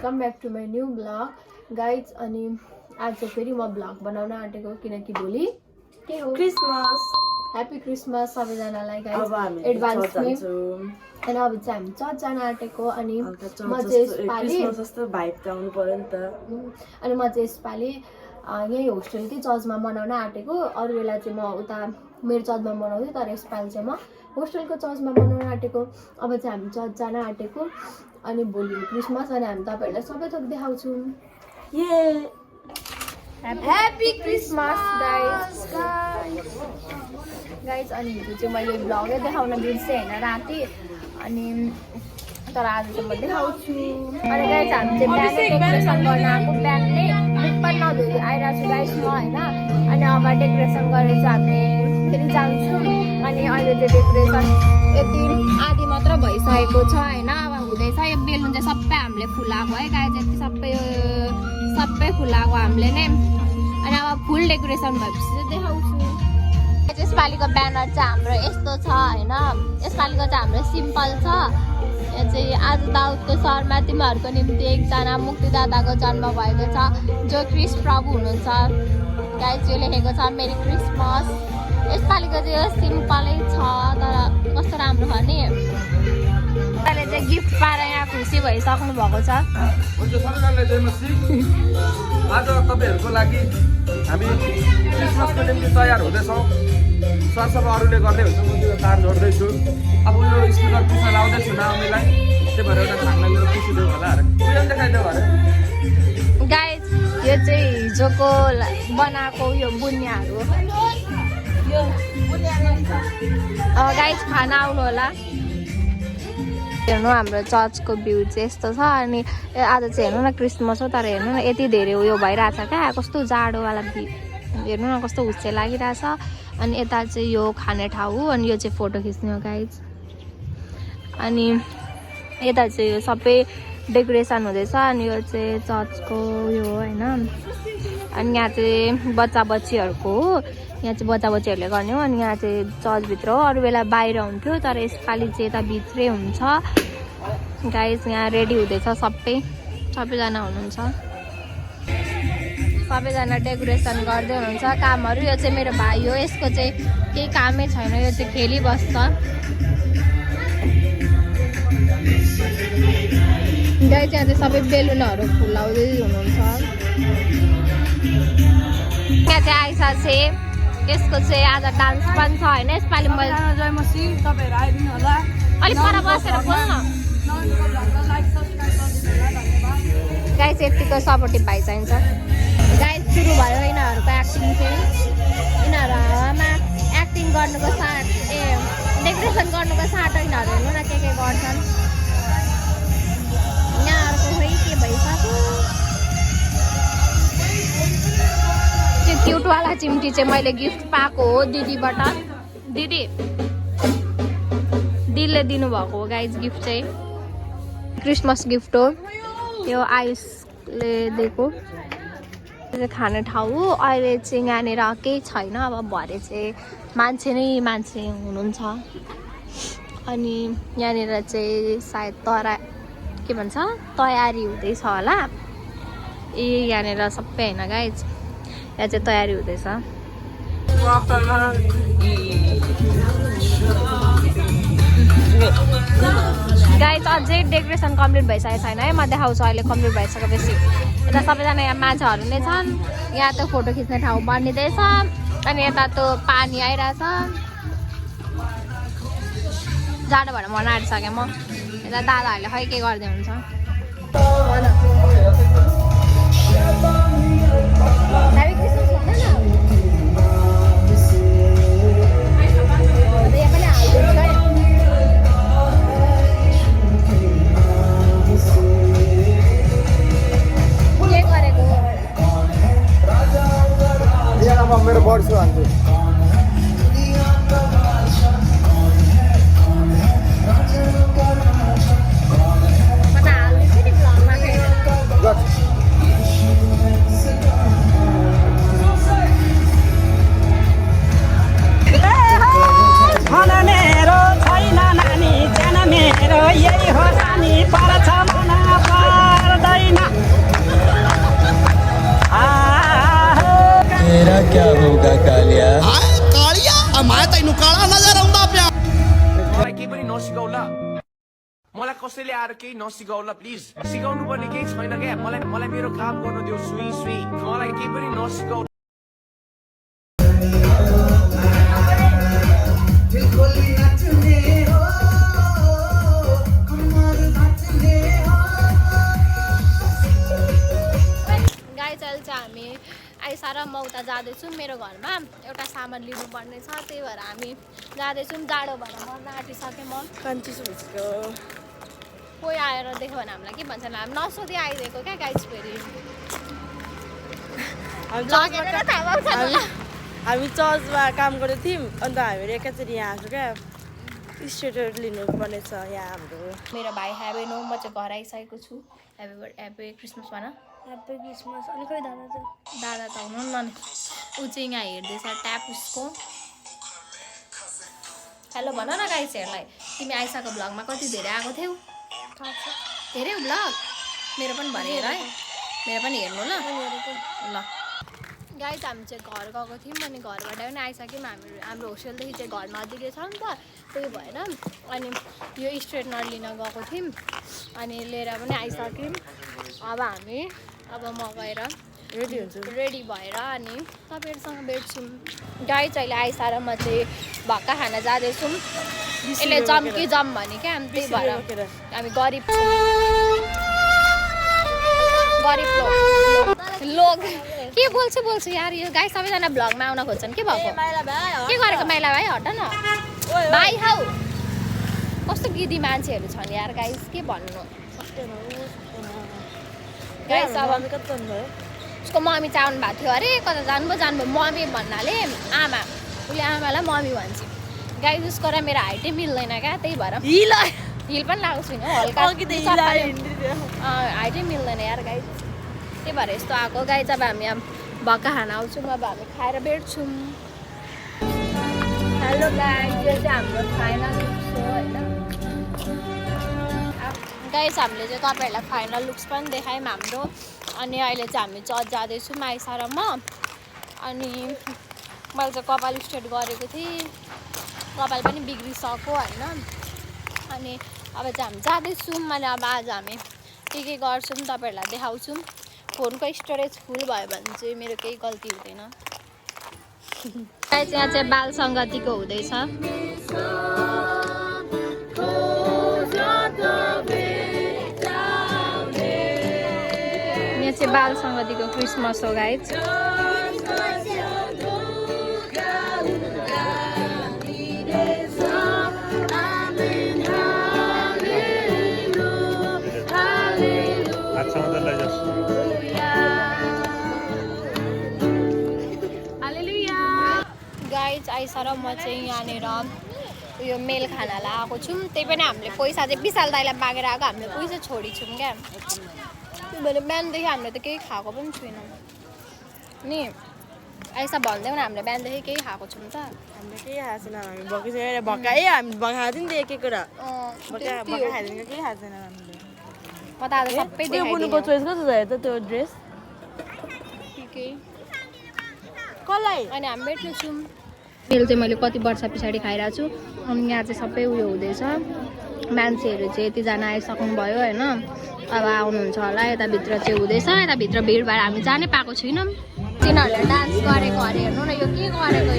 Welcome back to my new vlog guys. अनि आज फेरि म ब्लग बनाउन आँटेको किनकि भोलि के हो क्रिसमस। ह्यापी क्रिसमस सबैजनालाई गाइज एडभान्समै। अनि अब चाहिँ हामी चर्च जान आँटेको अनि म चाहिँ यसपालि अनि म चाहिँ यसपालि यही होस्टेलकै चर्चमा मनाउन आँटेको। अरू बेला चाहिँ म उता मेरो चर्चमा मनाउँथेँ तर यसपालि चाहिँ म होस्टेलको चर्चमा मनाउन आँटेको। अब चाहिँ हामी चर्च जान आँटेको अनि भोलि क्रिसमस अनि हामी तपाईँहरूलाई सबै थोक देखाउँछौँ। Happy Christmas guys. अनि हिजो चाहिँ मैले भ्लगै देखाउन बिर्सेँ होइन राति, अनि तर आज चाहिँ म देखाउँछु। अनि गाइज हामी चाहिँ बिहानै डेकोरेसन गर्न आएको, बिहानै मुख पनि नधोइ आइरहेको छु गाइज म होइन। अनि अब डेकोरेसन गरेर चाहिँ हामी फेरि जान्छौँ। अनि अहिले चाहिँ डेकोरेसन यति आधी मात्र भइसकेको छ होइन, अब हुँदैछ। यो बेलुन चाहिँ सबै हामीले फुलाएको है गाइज, यति सबै फुलाएको हामीले नै। अनि अब फुल डेकोरेसन भएपछि चाहिँ देखाउँछु। यसपालिको ब्यानर चाहिँ हाम्रो यस्तो छ होइन, यसपालिको चाहिँ हाम्रो सिम्पल छ। यो चाहिँ आज दाउदको शर्मा तिमीहरूको निम्ति एकजना मुक्तिदाताको जन्म भएको छ जो क्रिस्ट प्रभु हुनुहुन्छ गाइज, यो लेखेको छ मेरी क्रिसमस। यसपालिको चाहिँ यो सिम्पलै छ तर कस्तो राम्रो छ नि। अहिले चाहिँ गिफ्ट पाएर यहाँ खुसी भइसक्नु भएको छ। आज तपाईँहरूको लागि हामी क्रिसमसको निम्ति तयार हुँदैछौँ। सरसफाइ अरूले गर्दै हुन्छ, म त्यो तार जोड्दैछु। अब यो स्पिकर पुसा लाउँदैछु नानीलाई, त्यही भएर एउटा खाना लिएर पुसिदियो होला अरे उयो देखाइदियो अरे गाइज। यो चाहिँ हिजोको बनाएको यो बुनियाहरू गाइज खाना आउनु होला। हेर्नु हाम्रो चर्चको भ्यू चाहिँ यस्तो छ। अनि आज चाहिँ हेर्नु न क्रिसमस हो तर हेर्नु न यति धेरै उयो भइरहेछ क्या, कस्तो जाडोवाला हेर्नु न कस्तो हुस्से लागिरहेछ। अनि यता चाहिँ यो खाने ठाउँ, अनि यो चाहिँ फोटो खिच्ने हो गाइज। अनि यता चाहिँ यो सबै डेकोरेसन हुँदैछ। अनि यो चाहिँ चर्चको यो हो होइन। अनि यहाँ चाहिँ बच्चा बच्चीहरूको हो, यहाँ चाहिँ बच्चा बच्चीहरूले गर्ने हो। अनि यहाँ चाहिँ चर्चभित्र हो, अरू बेला बाहिर हुन्थ्यो तर यसपालि चाहिँ यता भित्रै हुन्छ गाइज। यहाँ रेडी हुँदैछ सबैजना हुनुहुन्छ, सबैजना डेकोरेसन गर्दै हुनुहुन्छ कामहरू। यो चाहिँ मेरो भाइ हो, यसको चाहिँ केही कामै छैन, यो चाहिँ खेलिबस्छ गाइज। यहाँ चाहिँ सबै बेलुनहरू फुलाउँदै हुनुहुन्छ। यहाँ चाहिँ आइसा चाहिँ यसको चाहिँ आज डान्स पनि छ होइन। यसपालि मैले अलिक पर बसेर बोल्न गाइज, यतिको सपोर्टिभ भाइ चाहिन्छ गाइज। सुरु भयो यिनीहरूको एक्टिङ चाहिँ, यिनीहरू हावामा एक्टिङ गर्नुको साथ डेकोरेसन गर्नुको साथ यिनीहरू हेर्नु न के गर्छन्। यहाँहरूको खोइ के भइसक्यो। त्यो क्युटवाला चिम्टी चाहिँ मैले गिफ्ट पाएको हो दिदीबाट। दिदीले दिनुभएको हो गाइज गिफ्ट चाहिँ, क्रिसमस गिफ्ट हो यो, आयुषले दिएको। खाने ठाउँ हो। अहिले चाहिँ यहाँनिर केही छैन, अब भरे चाहिँ मान्छे हुनुहुन्छ। अनि यहाँनिर चाहिँ सायद के भन्छ तयारी हुँदैछ होला। यहाँनिर सबै होइन गाइज, यहाँ चाहिँ तयारी हुँदैछ। गाइज अझै डेकोरेसन कम्प्लिट भइसकेको छैन है, म देखाउँछु अहिले कम्प्लिट भइसकेपछि। यता सबैजना यहाँ मान्छेहरू नै छन्, यहाँ त फोटो खिच्ने ठाउँ बनिँदैछ। अनि यता त पानी आइरहेछ, जाडो भएर मन आँटिसकेँ म। यता दादाहरूले खै के गर्दै हुन्छ। मेरो बढ्छु हाल्छु। कसैले आएर केही नसिकाउला प्लिज सिकाउनु पर्ने केही छैन क्या मलाई मेरो काम गर्नु दियो सुई सुई मलाई केही पनि नसिकाउ गाई चल चाहिँ हामी आइसा र म उता जाँदैछौँ मेरो घरमा एउटा सामान लिनुपर्ने छ त्यही भएर हामी जाँदैछौँ जाडो भएर मर्न आँटिसकेँ म कन्फ्युज भइसक्यो कोही आएर देख्यो भने हामीलाई के भन्छ हामी नसोधी आइदिएको क्या गाइस फेरि हामी चर्चमा काम गर्दै थियौँ अन्त हामीहरू एकैचोटि यहाँ आएको क्या स्टेटर लिनुपर्ने छ यहाँ हाम्रो मेरो भाइ ह्यापी नो म चाहिँ घर आइसकेको छु ह्यापी क्रिसमस भन ह्याप्पी क्रिसमस अनि खोइ दादा चाहिँ दादा त हुनु न ऊ चाहिँ यहाँ हेर्दैछ ट्याप उसको हेलो भन न गाइसहरूलाई तिमी आइसाको भ्लगमा कति धेरै आएको थियौ धेरै भ्लग मेरो पनि भरे हेर है मेरो पनि हेर्नु ल ल गाइस हामी चाहिँ घर गएको थियौँ अनि घरबाट पनि आइसक्यौँ हाम्रो होस्टेलदेखि चाहिँ घर नजिकै छ नि त त्यही भएर अनि यो स्ट्रेटनर लिन गएको थियौँ अनि लिएर पनि आइसक्यौँ अब म गएर रेडी हुन्छु रेडी भएर अनि तपाईँहरूसँग भेट्छौँ गाई चाहिँ अहिले आइसा र म चाहिँ भक्का खान जाँदैछौँ यसले जम कि जम भने क्या अनि त्यही भएर हामी गरिब लोग के बोल्छु यार यो गाई सबैजना भ्लगमा आउन खोज्छन् के भएको के गरेको माइला भाइ हट न भाइ हौ कस्तो गिदी मान्छेहरू छन् यार गाइस के भन्नु गाइस अब उसको मम्मी चाहिँ आउनु भएको थियो अरे कता जानुभयो मम्मी भन्नाले आमा उसले आमालाई मम्मी भन्छ गाइस उसको र मेरो हाइटै मिल्दैन क्या त्यही भएर हिल पनि लगाएको छुइनँ हल्का हाइटै मिल्दैन यार गाइस त्यही भएर यस्तो आएको गाइस अब हामी भक्का खाना आउँछौँ अब हामी खाएर भेट्छौँ हेलो गाइस यो चाहिँ हाम्रो फाइनल लुक्स हो होइन गाइस हामीले चाहिँ तपाईँहरूलाई फाइनल लुक्स पनि देखायौँ हाम्रो अनि अहिले चाहिँ हामी चर्च जाँदैछौँ आइसा र म अनि मैले चाहिँ कपाल स्ट्रेट गरेको थिएँ कपाल पनि बिग्रिसक्यो होइन अनि अब चाहिँ हामी जाँदैछौँ अनि अब आज हामी के गर्छौँ तपाईँहरूलाई देखाउँछौँ फोनको स्टोरेज फुल भयो भने चाहिँ मेरो केही गल्ती हुँदैन यहाँ चाहिँ बाल सङ्गतिको हुँदैछ यहाँ चाहिँ बाल सङ्गतिको क्रिसमस हो गाइस गाइस आइसा र म चाहिँ यहाँनिर उयो मेल खानालाई आएको छौँ त्यही पनि हामीले पैसा चाहिँ विशाल दाइलाई मागेर आएको हामीले पैसा छोडिछौँ क्या त्यही भएर बिहानदेखि हामीले त केही खाएको पनि छैनौँ नि आइसा भन्दै पनि हामीले बिहानदेखि केही खाएको छौँ त हामीले केही खाएको छैन हामी भकिसकेर भक्का हामी भक्का थियौँ नि त एक एक कुरा भक्का खाइदिनु केही खाएको छैन हामीले म त आज सबै बुनुको चोइस कस्तो छ त त्यो ड्रेस कसलाई अनि हामी भेट्नेछौँ मेल चाहिँ मैले कति वर्ष पछाडि खाइरहेको छु अनि यहाँ चाहिँ सबै उयो हुँदैछ मान्छेहरू चाहिँ यतिजना आइसक्नुभयो होइन अब आउनुहुन्छ होला यताभित्र चाहिँ हुँदैछ यताभित्र भिडभाड हामी जानै पाएको छैनौँ तिनीहरूले डान्स गरेको अरे हेर्नु न यो के गरेको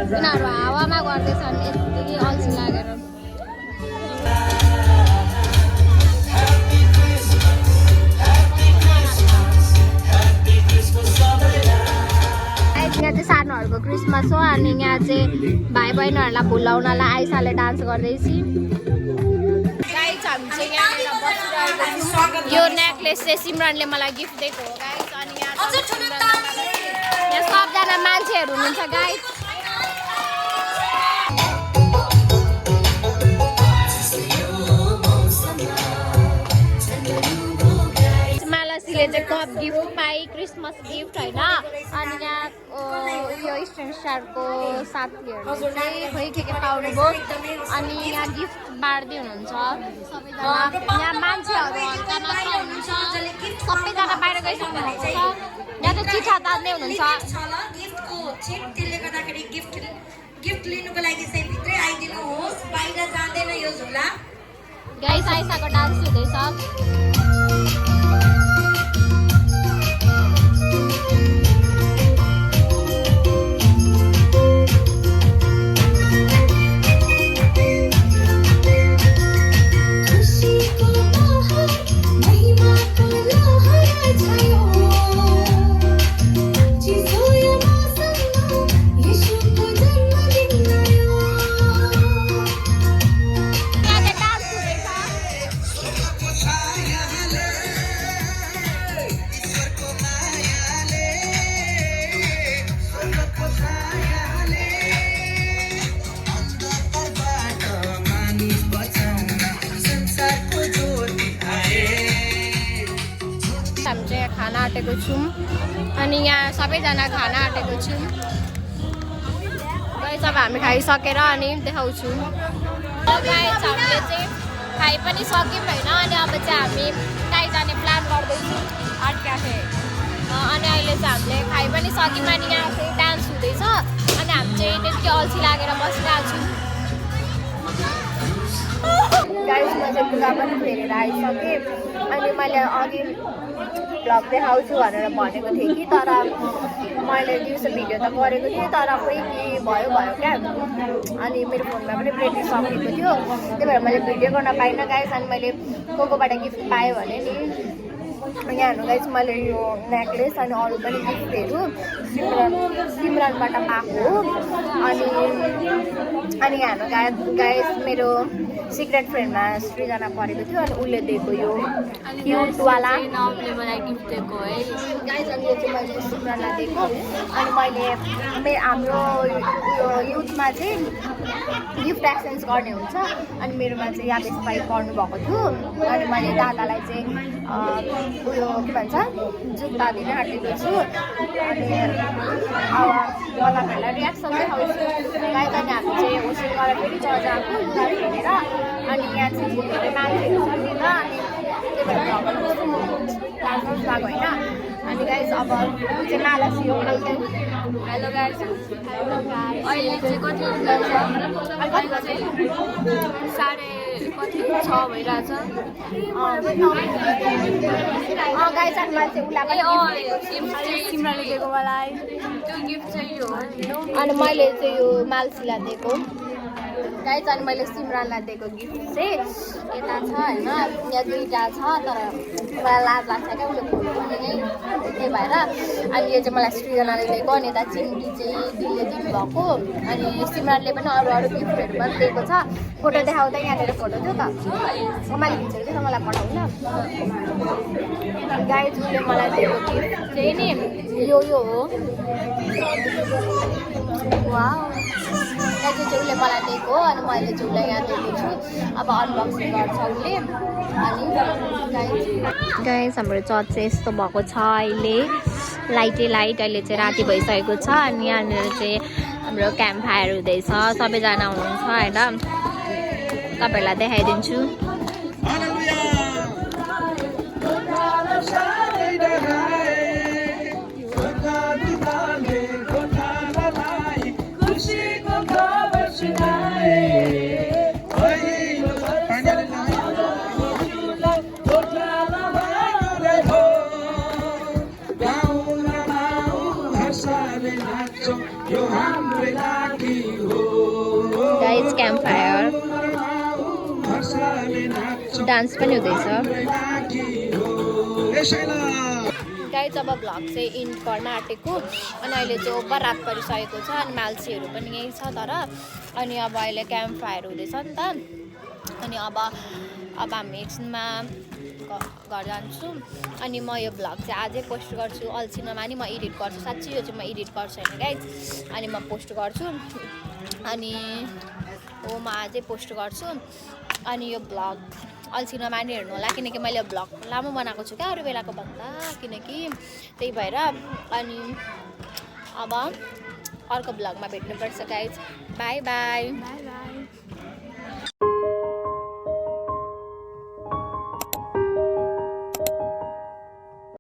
तिनीहरू हावामा गर्दैछन् यति अल्छी लागेर यहाँ चाहिँ सानोहरूको क्रिसमस हो अनि यहाँ चाहिँ भाइ बहिनीहरूलाई भुलाउनलाई आइसाले डान्स गर्दैछ यो नेकलेस चाहिँ सिमरनले मलाई गिफ्ट दिएको हो गाइस अनि यहाँ सबजना मान्छेहरू हुनुहुन्छ गाइस मालासीले चाहिँ कप गिफ्ट पाए क्रिसमस गिफ्ट होइन अनि यहाँ यो इस्टर्न स्टारको साथीहरूले चाहिँ खोइ के पाउनुभयो अनि यहाँ गिफ्ट बाँड्दै हुनुहुन्छ सबैजना यहाँ मान्छेहरू हल्का मात्र हुनुहुन्छ सबैजना बाहिर गइसक्नु भएको छ यहाँ चाहिँ चिठा तान्दै हुनुहुन्छ त्यसले गर्दाखेरि गिफ्ट लिनुको लागि चाहिँ भित्रै आइदिनुहोस् बाहिर जाँदैन यो झोला गाइस आइसाको डान्स हुँदैछ हामी चाहिँ खाना आँटेको छौँ अनि यहाँ सबैजना खाना आँटेको छौँ गाइस अब हामी खाइसकेर अनि देखाउँछु गाइस हामीले चाहिँ खाइ पनि सक्यौँ होइन अनि अब चाहिँ हामी काहीँ जाने प्लान गर्दैछौँ आर्ट क्याफे अनि अहिले चाहिँ हामीले खाइ पनि सक्यौँ अनि यहाँ चाहिँ डान्स हुँदैछ अनि हामी चाहिँ त्यति अल्छी लागेर बसिरहेको छौँ गाइस म चाहिँ पूजा पनि फेरेर आइसकेँ अनि मैले अघि भ्लग देखाउँछु भनेर भनेको थिएँ कि तर मैले दिउँसो भिडियो त गरेको थिएँ तर खोइ के भयो क्या अनि मेरो फोनमा पनि ब्याट्री सकिएको थियो त्यही भएर मैले भिडियो गर्न पाइनँ गाइस अनि मैले कोबाट गिफ्ट पाएँ भने नि यहाँ हेर्नु गाइस मैले यो नेकलेस अनि अरू पनि गिफ्टहरू सिमरनबाट पाएको हो अनि यहाँ हेर्नु गाइस मेरो सिक्रेट फ्रेन्डमा सृजना परेको थियो अनि उसले दिएको यो क्युटवाला मलाई गिफ्ट दिएको है गाइस अनि यो चाहिँ मैले सिमरनलाई दिएको अनि मैले हाम्रो यो युथमा चाहिँ गिफ्ट एक्सचेन्ज गर्ने हुन्छ अनि मेरोमा चाहिँ यादेश भाइ पढ्नु भएको थियो अनि मैले दादालाई चाहिँ उयो के भन्छ जुत्ता दिन आँटेको छु अनि मलाई रियाक्सन देखाउँछु गाइस अनि हामी चाहिँ होस्टेल गरेर फेरि जजाको लुगा हेरेर अनि यहाँ चाहिँ धेरै मान्छेहरू छ नि त अनि त्यही भएर भएको होइन अनि गाइस अब चाहिँ माला सियो हेलो गाइस अहिले चाहिँ कति साढे कति 6 भइरहेछ गाइस अनि मैले चाहिँ उसलाई सिमरनले दिएको मलाई त्यो गिफ्ट चाहिँ यो अनि मैले चाहिँ यो मालसीलाई दिएको गाइस अनि मैले सिमरनलाई दिएको गिफ्ट चाहिँ यता छ होइन यहाँ दुईवटा छ तर मलाई लाज लाग्छ क्या उसले खोल्नु पनि त्यही भएर अनि यो चाहिँ मलाई सृजनाले दिएको अनि यता चिम्टी चाहिँ दिदीले दिनुभएको अनि सिमरनले पनि अरू गिफ्टहरू पनि दिएको छ फोटो देखाउँदा यहाँनिर फोटो थियो त मैले खिचेर चाहिँ मलाई पठाउन गाइस उसले मलाई दिएको गिफ्ट चाहिँ नि यो हो वाउ चाहिँ उसले मलाई दिएको अनि मैले चाहिँ उसलाई यहाँ दिएको छु अब अनबक्सिङ गर्छ उसले अनि गाइस हाम्रो चर्च चाहिँ यस्तो भएको छ अहिले लाइट अहिले चाहिँ राति भइसकेको छ अनि यहाँनिर चाहिँ हाम्रो क्याम्प फायर हुँदैछ सबैजना हुनुहुन्छ होइन तपाईँहरूलाई देखाइदिन्छु गाइस क्याम्प फायर डान्स पनि हुँदैछ गाइस अब भ्लग चाहिँ इन्ड गर्न आँटेको अनि अहिले चाहिँ ओभर रात परिसकेको छ अनि माल्सीहरू पनि यहीँ छ तर अनि अब अहिले क्याम्प फायर हुँदैछ नि त अनि अब हामी एकछिनमा घर जान्छु अनि म यो भ्लग चाहिँ आजै पोस्ट गर्छु अल्छी नमानी म एडिट गर्छु साँच्चै यो चाहिँ म एडिट गर्छु होइन गाइस अनि म पोस्ट गर्छु अनि हो म आजै पोस्ट गर्छु अनि यो भ्लग अल्छी नमानी हेर्नु होला किनकि मैले भ्लग लामो बनाएको छु क्या अरू बेलाको भन्दा किनकि त्यही भएर अनि अब अर्को भ्लगमा भेट्नुपर्छ गाइस बाई बाई